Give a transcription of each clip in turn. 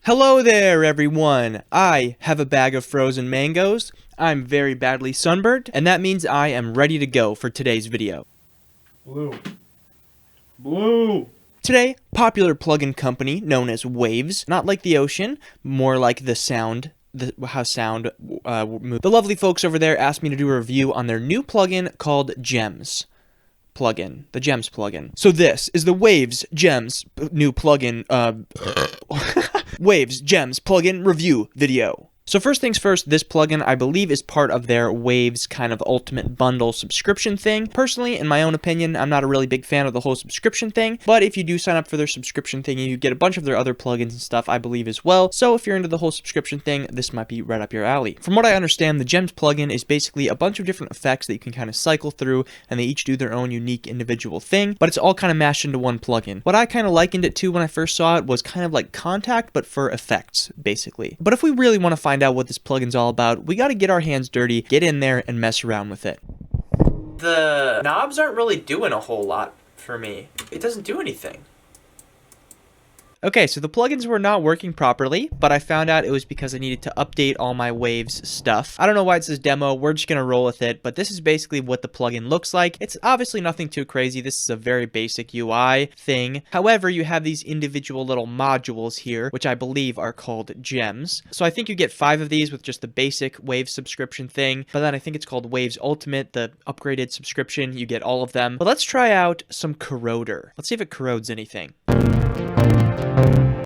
Hello there, everyone! I have a bag of frozen mangoes, I'm very badly sunburned, and that means I am ready to go for today's video. Blue. Blue! Today, popular plugin company known as Waves, not like the ocean, more like the sound, how sound moves. The lovely folks over there asked me to do a review on their new plugin called Gems. The Gems plugin. So this is the Waves Gems new plugin, Waves Gems plugin review video. So first things first, this plugin I believe is part of their Waves kind of ultimate bundle subscription thing. Personally, in my own opinion, I'm not a really big fan of the whole subscription thing, but if you do sign up for their subscription thing, you get a bunch of their other plugins and stuff, I believe as well. So if you're into the whole subscription thing, this might be right up your alley. From what I understand, the Gems plugin is basically a bunch of different effects that you can kind of cycle through, and they each do their own unique individual thing, but it's all kind of mashed into one plugin. What I kind of likened it to when I first saw it was kind of like Contact, but for effects, basically. But if we really want to find out what this plugin's all about, we got to get our hands dirty, get in there, and mess around with it. The knobs aren't really doing a whole lot for me. It doesn't do anything. Okay, so the plugins were not working properly, but I found out it was because I needed to update all my Waves stuff. I don't know why it says demo, we're just gonna roll with it, but this is basically what the plugin looks like. It's obviously nothing too crazy, this is a very basic UI thing. However, you have these individual little modules here, which I believe are called gems. So I think you get 5 of these with just the basic Waves subscription thing, but then I think it's called Waves Ultimate, the upgraded subscription, you get all of them. But let's try out some corroder. Let's see if it corrodes anything.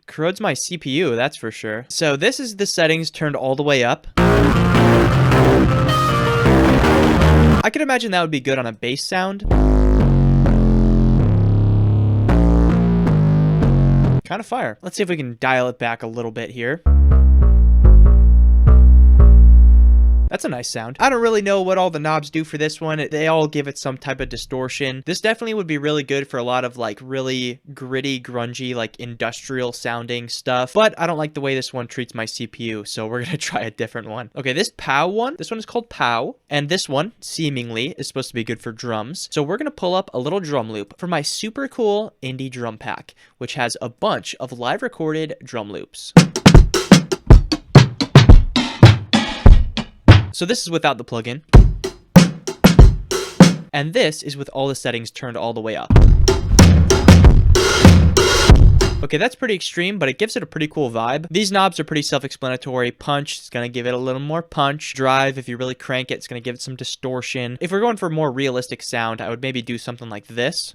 Corrodes my CPU, that's for sure. So this is the settings turned all the way up. I could imagine that would be good on a bass sound. Kind of fire. Let's see if we can dial it back a little bit here. That's a nice sound. I don't really know what all the knobs do for this one. They all give it some type of distortion. This definitely would be really good for a lot of like really gritty, grungy, like industrial sounding stuff. But I don't like the way this one treats my CPU, so we're gonna try a different one. Okay, this POW one, this one is called POW. And this one, seemingly, is supposed to be good for drums. So we're gonna pull up a little drum loop for my super cool indie drum pack, which has a bunch of live recorded drum loops. So this is without the plugin. And this is with all the settings turned all the way up. Okay, that's pretty extreme, but it gives it a pretty cool vibe. These knobs are pretty self-explanatory. Punch is going to give it a little more punch. Drive, if you really crank it, it's going to give it some distortion. If we're going for more realistic sound, I would maybe do something like this.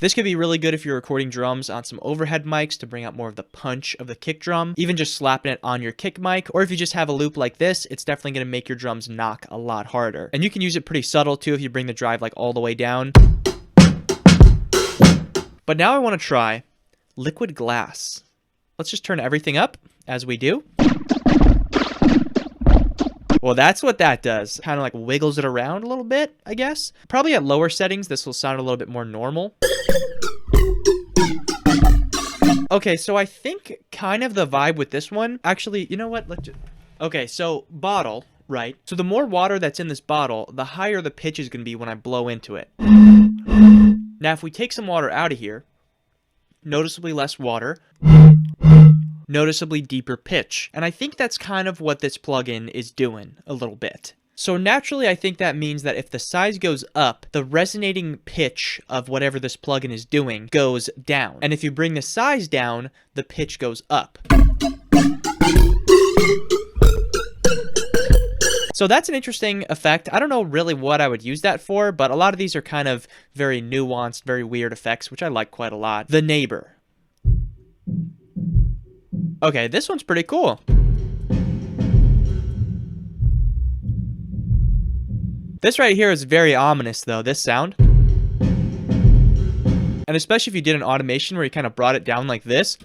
This could be really good if you're recording drums on some overhead mics to bring out more of the punch of the kick drum, even just slapping it on your kick mic, or if you just have a loop like this, it's definitely going to make your drums knock a lot harder. And you can use it pretty subtle too if you bring the drive like all the way down. But now I want to try liquid glass. Let's just turn everything up as we do. Well, that's what that does. Kind of like wiggles it around a little bit, I guess. Probably at lower settings, this will sound a little bit more normal. Okay, so I think kind of the vibe with this one, actually, you know what? Okay, so bottle, right? So the more water that's in this bottle, the higher the pitch is going to be when I blow into it. Now, if we take some water out of here, noticeably less water, noticeably deeper pitch. And I think that's kind of what this plugin is doing a little bit. So naturally, I think that means that if the size goes up, the resonating pitch of whatever this plugin is doing goes down. And if you bring the size down, the pitch goes up. So that's an interesting effect. I don't know really what I would use that for, but a lot of these are kind of very nuanced, very weird effects, which I like quite a lot. The Neighbor. Okay, this one's pretty cool. This right here is very ominous though, this sound. And especially if you did an automation where you kind of brought it down like this.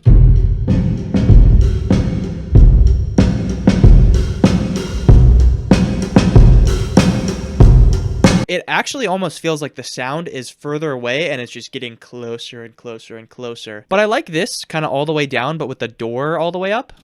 It actually almost feels like the sound is further away and it's just getting closer and closer and closer. But I like this kind of all the way down, but with the door all the way up.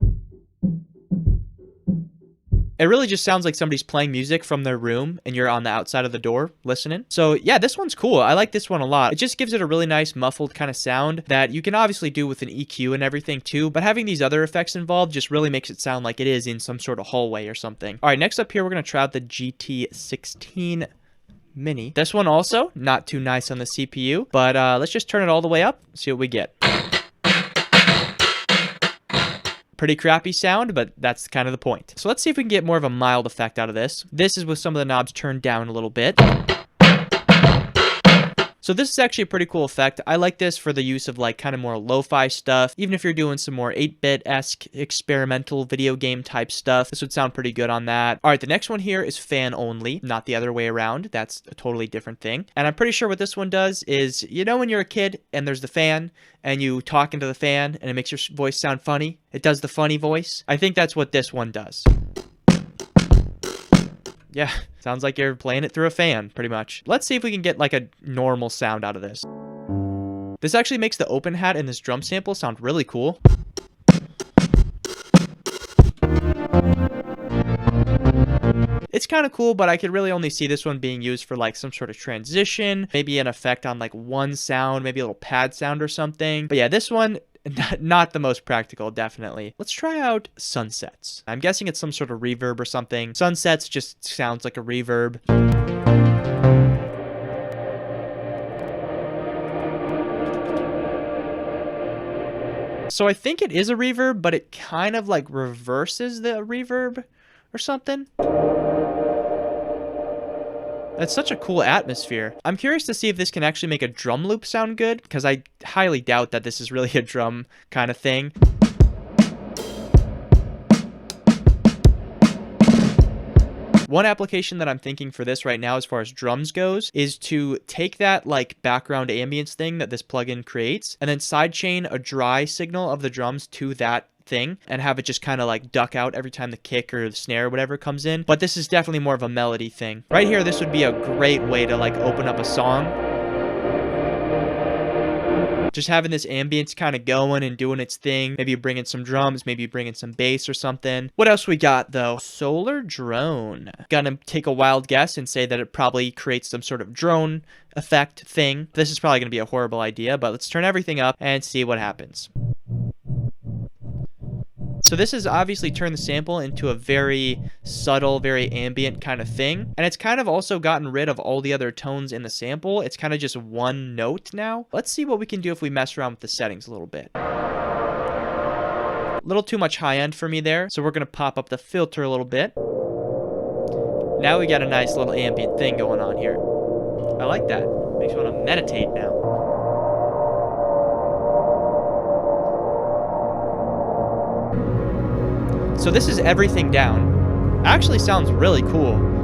It really just sounds like somebody's playing music from their room and you're on the outside of the door listening. So yeah, this one's cool. I like this one a lot. It just gives it a really nice muffled kind of sound that you can obviously do with an EQ and everything too, but having these other effects involved just really makes it sound like it is in some sort of hallway or something. All right, next up here, we're going to try out the GT16 Mini. This one also not too nice on the CPU, but let's just turn it all the way up, see what we get. Pretty crappy sound, but that's kind of the point. So let's see if we can get more of a mild effect out of this. This is with some of the knobs turned down a little bit. So this is actually a pretty cool effect. I like this for the use of like kind of more lo-fi stuff. Even if you're doing some more 8-bit-esque experimental video game type stuff, this would sound pretty good on that. All right, the next one here is fan only, not the other way around. That's a totally different thing. And I'm pretty sure what this one does is, you know when you're a kid and there's the fan and you talk into the fan and it makes your voice sound funny? It does the funny voice. I think that's what this one does. Yeah, sounds like you're playing it through a fan, pretty much. Let's see if we can get like a normal sound out of this. This actually makes the open hat in this drum sample sound really cool. It's kind of cool, but I could really only see this one being used for like some sort of transition, maybe an effect on like one sound, maybe a little pad sound or something. But yeah, this one, not the most practical, definitely. Let's try out sunsets. I'm guessing it's some sort of reverb or something. Sunsets just sounds like a reverb. So I think it is a reverb, but it kind of like reverses the reverb or something. That's such a cool atmosphere. I'm curious to see if this can actually make a drum loop sound good, because I highly doubt that this is really a drum kind of thing. One application that I'm thinking for this right now as far as drums goes is to take that like background ambience thing that this plugin creates and then sidechain a dry signal of the drums to that thing and have it just kind of like duck out every time the kick or the snare or whatever comes in. But this is definitely more of a melody thing. Right here, this would be a great way to like open up a song. Just having this ambience kind of going and doing its thing. Maybe you bring in some drums, maybe you bring in some bass or something. What else we got though? Solar drone. Gonna take a wild guess and say that it probably creates some sort of drone effect thing. This is probably gonna be a horrible idea, but let's turn everything up and see what happens. So this has obviously turned the sample into a very subtle, very ambient kind of thing. And it's kind of also gotten rid of all the other tones in the sample. It's kind of just one note now. Let's see what we can do if we mess around with the settings a little bit. A little too much high end for me there. So we're going to pop up the filter a little bit. Now we got a nice little ambient thing going on here. I like that. Makes me want to meditate now. So this is everything down. Actually sounds really cool.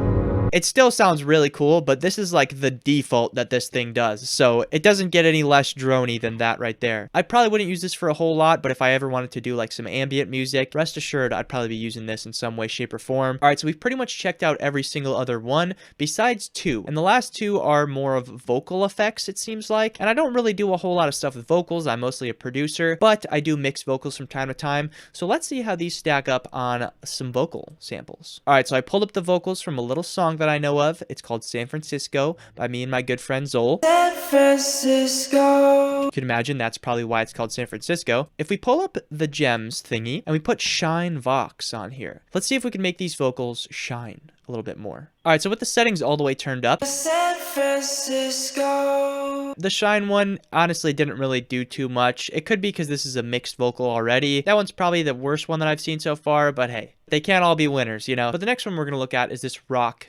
It still sounds really cool, but this is like the default that this thing does. So it doesn't get any less droney than that right there. I probably wouldn't use this for a whole lot, but if I ever wanted to do like some ambient music, rest assured I'd probably be using this in some way, shape, or form. All right, so we've pretty much checked out every single other one besides two. And the last two are more of vocal effects, it seems like. And I don't really do a whole lot of stuff with vocals. I'm mostly a producer, but I do mix vocals from time to time. So let's see how these stack up on some vocal samples. All right, so I pulled up the vocals from a little song that I know of. It's called San Francisco by me and my good friend Zol. San Francisco. You can imagine that's probably why it's called San Francisco. If we pull up the gems thingy and we put shine vox on here, let's see if we can make these vocals shine a little bit more. All right, so with the settings all the way turned up, San Francisco. The shine one honestly didn't really do too much. It could be because this is a mixed vocal already. That one's probably the worst one that I've seen so far, but hey, they can't all be winners, you know? But the next one we're going to look at is this rock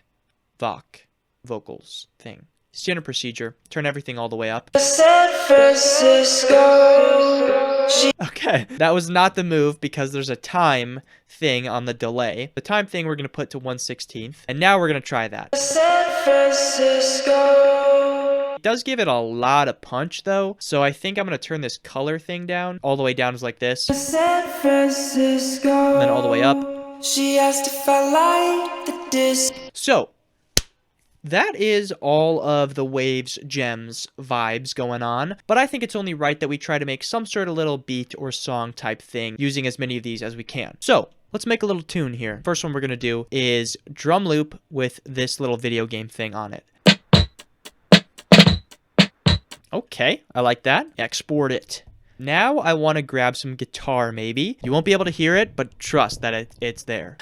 voc vocals thing. Standard procedure. Turn everything all the way up. San Francisco. Okay, that was not the move because there's a time thing on the delay. The time thing we're going to put to 1/16th. And now we're going to try that. San Francisco. It does give it a lot of punch though. So I think I'm going to turn this color thing down. All the way down is like this. San Francisco. And then all the way up. She asked if I like the disc. So that is all of the Waves Gems vibes going on, but I think it's only right that we try to make some sort of little beat or song type thing using as many of these as we can. So Let's make a little tune here. First one we're going to do is drum loop with this little video game thing on it. Okay, I like that. Export it. Now I want to grab some guitar maybe. You won't be able to hear it, but trust that it's there.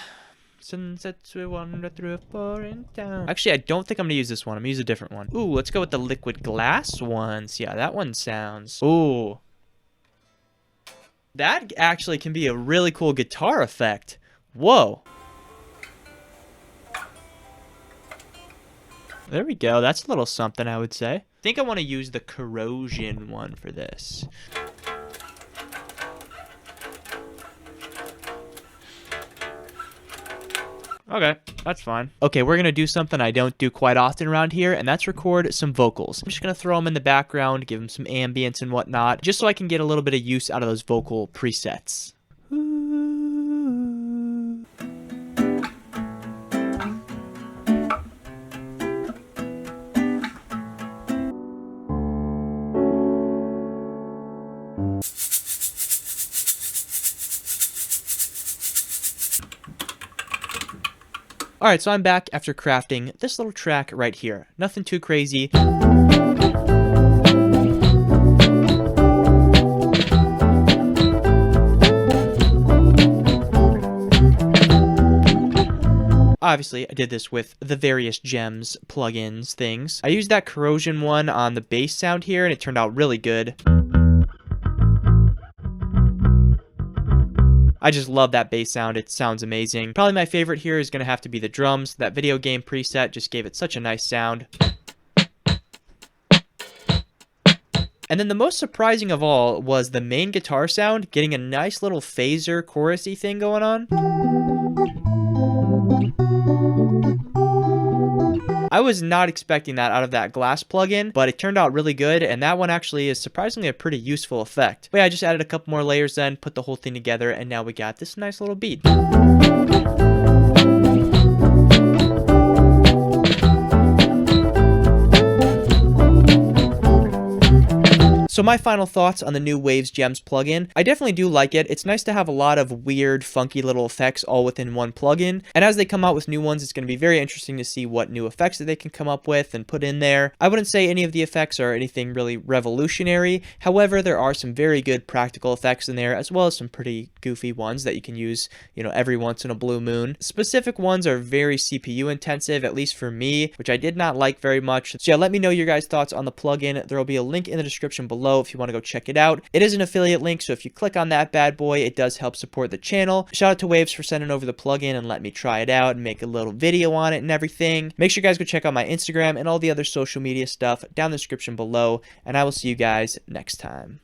Sunsets we wander through a foreign town. Actually, I don't think I'm gonna use this one. I'm gonna use a different one. Ooh, let's go with the liquid glass ones. Yeah, that one sounds. Ooh. That actually can be a really cool guitar effect. Whoa. There we go. That's a little something, I would say. I think I want to use the corrosion one for this. Okay, that's fine. Okay, we're going to do something I don't do quite often around here, and that's record some vocals. I'm just going to throw them in the background, give them some ambience and whatnot, just so I can get a little bit of use out of those vocal presets. Alright, so I'm back after crafting this little track right here. Nothing too crazy. Obviously, I did this with the various gems, plugins, things. I used that corrosion one on the bass sound here, and it turned out really good. I just love that bass sound. It sounds amazing. Probably my favorite here is going to have to be the drums. That video game preset just gave it such a nice sound. And then the most surprising of all was the main guitar sound getting a nice little phaser chorusy thing going on. I was not expecting that out of that glass plugin, but it turned out really good, and that one actually is surprisingly a pretty useful effect. But yeah, I just added a couple more layers then, put the whole thing together, and now we got this nice little beat. So my final thoughts on the new Waves Gems plugin. I definitely do like it. It's nice to have a lot of weird, funky little effects all within one plugin. And as they come out with new ones, it's going to be very interesting to see what new effects that they can come up with and put in there. I wouldn't say any of the effects are anything really revolutionary. However, there are some very good practical effects in there, as well as some pretty goofy ones that you can use, you know, every once in a blue moon. Specific ones are very CPU intensive, at least for me, which I did not like very much. So yeah, let me know your guys' thoughts on the plugin. There will be a link in the description below if you want to go check it out. It is an affiliate link, so if you click on that bad boy, it does help support the channel. Shout out to Waves for sending over the plugin and let me try it out and make a little video on it and everything. Make sure you guys go check out my Instagram and all the other social media stuff down in the description below, and I will see you guys next time.